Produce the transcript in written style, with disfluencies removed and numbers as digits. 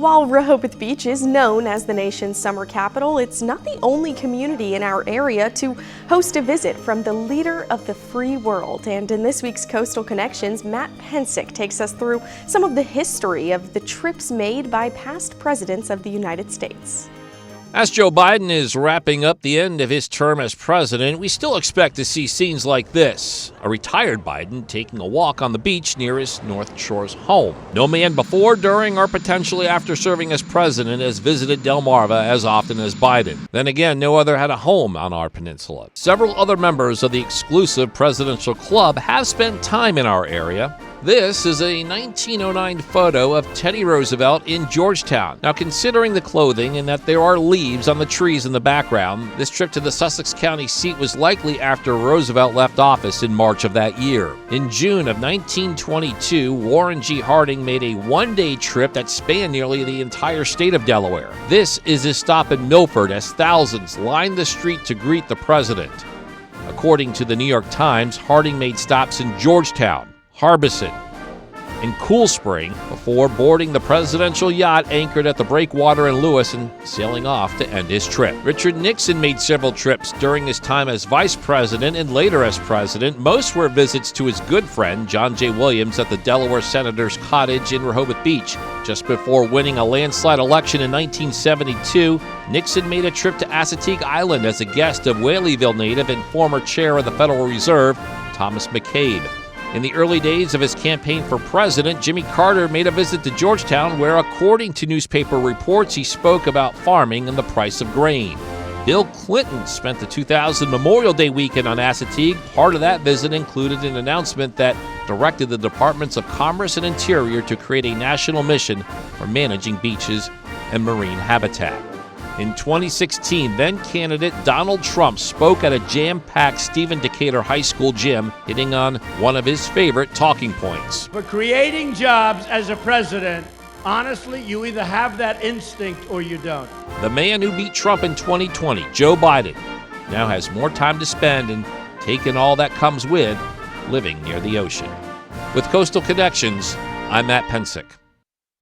While Rehoboth Beach is known as the nation's summer capital, it's not the only community in our area to host a visit from the leader of the free world. And in this week's Coastal Connections, Matt Pensick takes us through some of the history of the trips made by past presidents of the United States. As Joe Biden is wrapping up the end of his term as president, we still expect to see scenes like this. A retired Biden taking a walk on the beach near his North Shore's home. No man before, during, or potentially after serving as president has visited Delmarva as often as Biden. Then again, no other had a home on our peninsula. Several other members of the exclusive presidential club have spent time in our area. This is a 1909 photo of Teddy Roosevelt in Georgetown. Now, considering the clothing and that there are leaves on the trees in the background, this trip to the Sussex County seat was likely after Roosevelt left office in March of that year. In June of 1922, Warren G. Harding made a one-day trip that spanned nearly the entire state of Delaware. This is his stop in Milford as thousands lined the street to greet the president. According to the New York Times, Harding made stops in Georgetown, Harbison, and Cool Spring before boarding the presidential yacht anchored at the breakwater in Lewis and sailing off to end his trip. Richard Nixon made several trips during his time as vice president and later as president. Most were visits to his good friend, John J. Williams, at the Delaware senator's cottage in Rehoboth Beach. Just before winning a landslide election in 1972, Nixon made a trip to Assateague Island as a guest of Whaleyville native and former chair of the Federal Reserve, Thomas McCabe. In the early days of his campaign for president, Jimmy Carter made a visit to Georgetown where, according to newspaper reports, he spoke about farming and the price of grain. Bill Clinton spent the 2000 Memorial Day weekend on Assateague. Part of that visit included an announcement that directed the Departments of Commerce and Interior to create a national mission for managing beaches and marine habitat. In 2016, then-candidate Donald Trump spoke at a jam-packed Stephen Decatur High School gym, hitting on one of his favorite talking points. For creating jobs as a president, honestly, you either have that instinct or you don't. The man who beat Trump in 2020, Joe Biden, now has more time to spend and take in all that comes with living near the ocean. With Coastal Connections, I'm Matt Pensick.